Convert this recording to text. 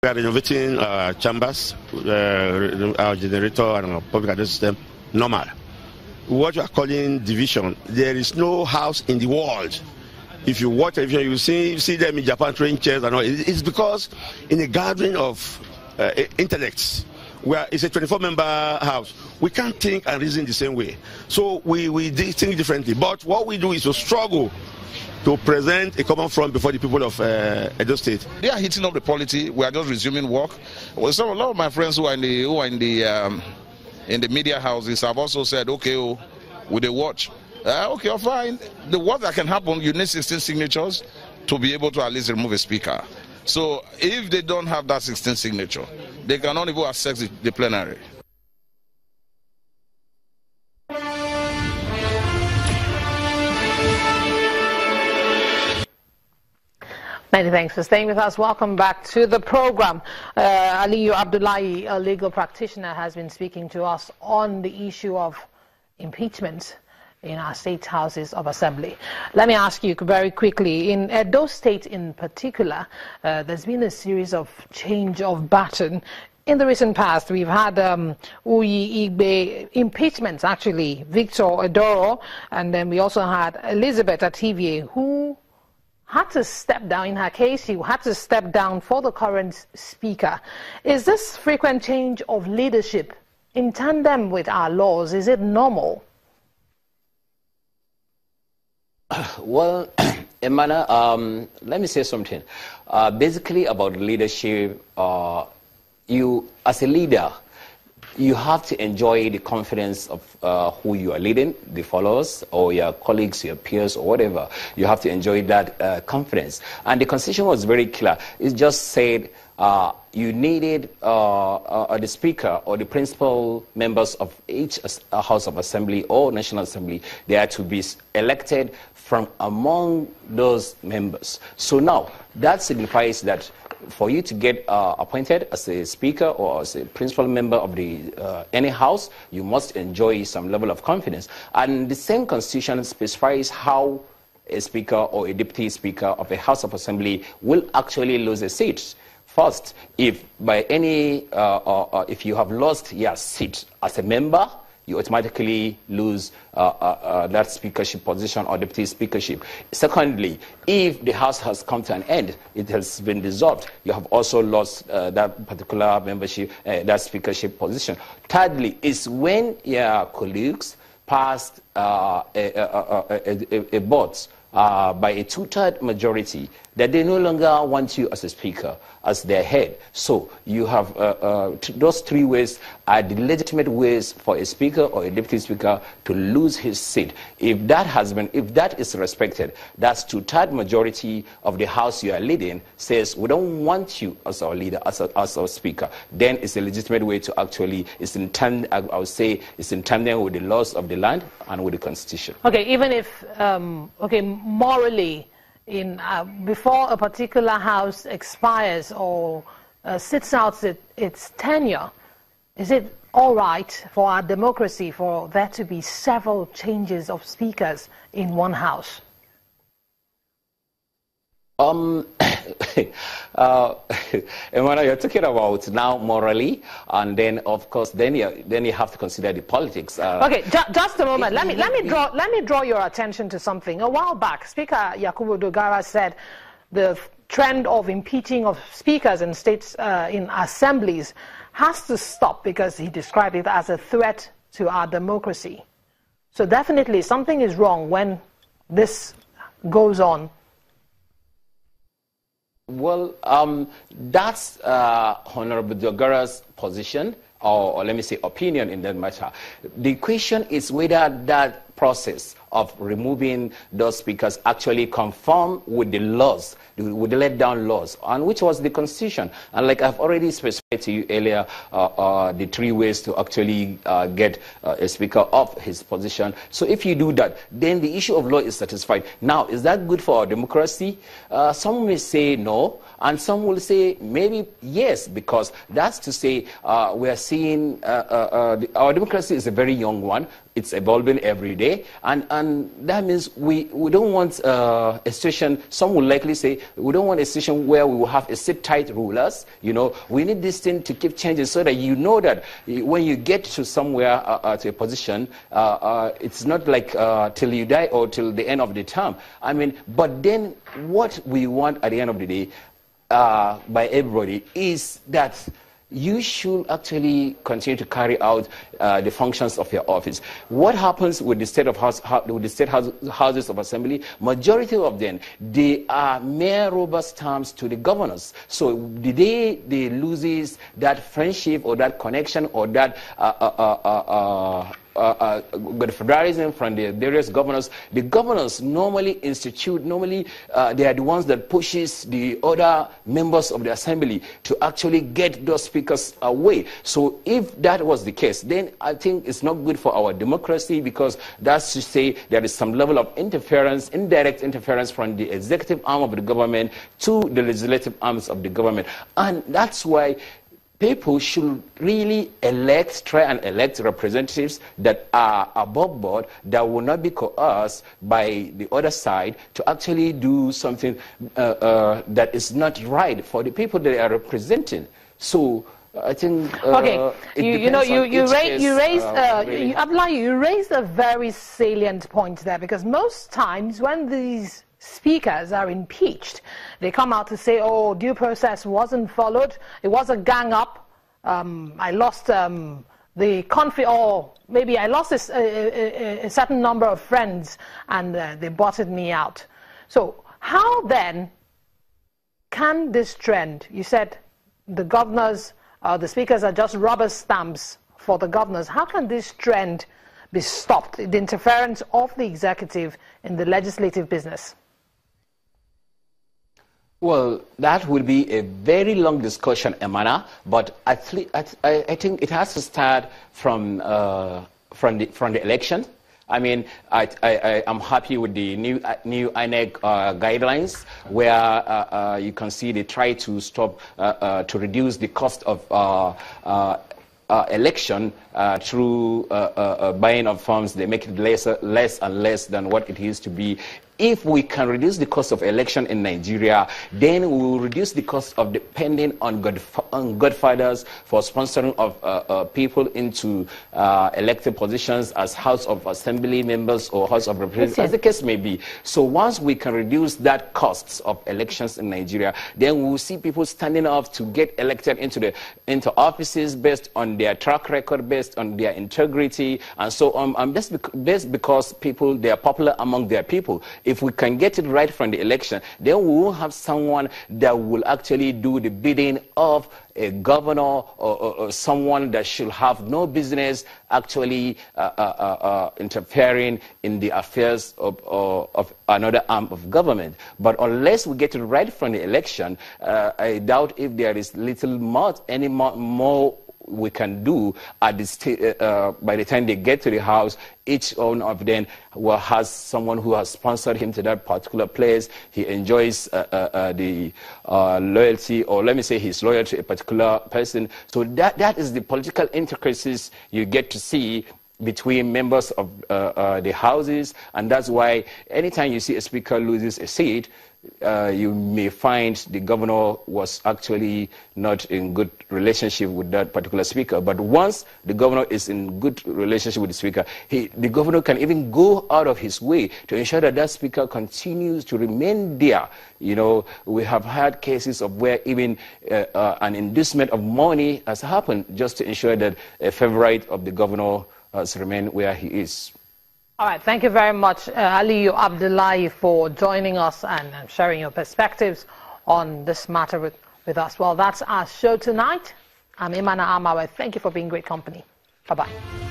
We are renovating chambers, our generator and our public address system, normal. What you are calling division, there is no house in the world. If you watch television, you see them in Japan throwing chairs and all. It's because in a gathering of intellects, where it's a 24-member house, we can't think and reason the same way. So we think differently. But what we do is to struggle to present a common front before the people of Edo State. They are hitting up the polity. We are just resuming work. Well, so a lot of my friends who are in the media houses have also said, okay, will they watch? Okay, fine. The worst that can happen, you need 16 signatures to be able to at least remove a speaker. So if they don't have that 16 signature, they cannot even access the plenary. Many thanks for staying with us. Welcome back to the program. Aliyu Abdullahi, a legal practitioner, has been speaking to us on the issue of impeachment in our state houses of assembly. Let me ask you very quickly, in Edo State in particular, there's been a series of change of baton. In the recent past, we've had Uyi Igbe impeachments, actually, Victor Edoro, and then we also had Elizabeth Ativie, who had to step down. In her case, she had to step down for the current speaker. Is this frequent change of leadership in tandem with our laws? Is it normal? Well, Emana, let me say something. Basically about leadership, you as a leader, you have to enjoy the confidence of who you are leading, the followers, or your colleagues, your peers, or whatever. You have to enjoy that confidence. And the Constitution was very clear. It just said you needed the Speaker or the principal members of each House of Assembly or National Assembly. They are to be elected from among those members. So now, that signifies that for you to get appointed as a speaker or as a principal member of the any house, you must enjoy some level of confidence. And the same constitution specifies how a speaker or a deputy speaker of a House of Assembly will actually lose a seat. First, if by any if you have lost your seat as a member, you automatically lose that speakership position or deputy speakership. Secondly, if the House has come to an end, it has been dissolved, you have also lost that particular membership, that speakership position. Thirdly, is when your colleagues passed a vote by a two-third majority that they no longer want you as a speaker, as their head. So you have those three ways are the legitimate ways for a speaker or a deputy speaker to lose his seat. If that is respected, that's two-third majority of the House you are leading says we don't want you as our leader, as our speaker. Then it's a legitimate way to actually, I would say, it's in tandem with the laws of the land and with the Constitution. Okay, even if morally, before a particular house expires or sits out its tenure, is it all right for our democracy for there to be several changes of speakers in one house? Emmanuel, you're talking about now morally, and then of course, then you have to consider the politics. Okay, just a moment. Let me draw your attention to something. A while back, Speaker Yakubu Dogara said the trend of impeaching of speakers in states in assemblies has to stop because he described it as a threat to our democracy. So definitely something is wrong when this goes on. Well, that's Honorable Dogara's position, or let me say opinion in that matter. The question is whether that process of removing those speakers actually conform with the laws, with the laid down laws, and which was the Constitution. And like I've already specified to you earlier, the three ways to actually get a speaker off his position. So if you do that, then the issue of law is satisfied. Now, is that good for our democracy? Some may say no, and some will say maybe yes, because that's to say we are seeing our democracy is a very young one. It's evolving every day, and and that means we don't want a situation, some will likely say, we don't want a situation where we will have a sit-tight rulers. You know, we need this thing to keep changing so that you know that when you get to somewhere, to a position, it's not like till you die or till the end of the term. I mean, but then what we want at the end of the day by everybody is that you should actually continue to carry out the functions of your office. What happens with the state of houses of assembly? Majority of them, they are mere rubber stamps to the governors. So the day they loses that friendship or that connection or that good federalism from the various governors, the governors normally they are the ones that pushes the other members of the assembly to actually get those speakers away. So if that was the case, then I think it's not good for our democracy, because that's to say there is some level of interference, indirect interference from the executive arm of the government to the legislative arms of the government. And that's why people should really try and elect representatives that are above board, that will not be coerced by the other side to actually do something that is not right for the people they are representing. So I think okay, you raised a very salient point there, because most times when these speakers are impeached, they come out to say, oh, due process wasn't followed, it was a gang up, I lost the conflict, or maybe I lost a certain number of friends and they botted me out. So how then can this trend, you said the governors, the speakers are just rubber stamps for the governors, how can this trend be stopped, the interference of the executive in the legislative business? Well, that will be a very long discussion, Emana, but I think it has to start from the election. I mean, I am happy with the new INEC guidelines, where you can see they try to stop, to reduce the cost of election through buying of forms. They make it less and less than what it used to be. If we can reduce the cost of election in Nigeria, then we will reduce the cost of depending on godfathers for sponsoring of people into elected positions as House of Assembly members or House of Representatives, as the case may be. So once we can reduce that costs of elections in Nigeria, then we will see people standing up to get elected into offices based on their track record, based on their integrity, and so on. And best because they are popular among their people. If we can get it right from the election, then we will have someone that will actually do the bidding of a governor or someone that should have no business actually interfering in the affairs of another arm of government. But unless we get it right from the election, I doubt if there is any more we can do at by the time they get to the house. Each one of them has someone who has sponsored him to that particular place. He enjoys the loyalty, or let me say he's loyal to a particular person. So that is the political intricacies you get to see between members of the houses, and that's why anytime you see a speaker loses a seat, you may find the governor was actually not in good relationship with that particular speaker. But once the governor is in good relationship with the speaker, the governor can even go out of his way to ensure that that speaker continues to remain there. You know, we have had cases of where even an inducement of money has happened just to ensure that a favorite of the governor has remained where he is. All right, thank you very much, Aliyu Abdullahi, for joining us and sharing your perspectives on this matter with us. Well, that's our show tonight. I'm Imana Amawe. Thank you for being great company. Bye-bye.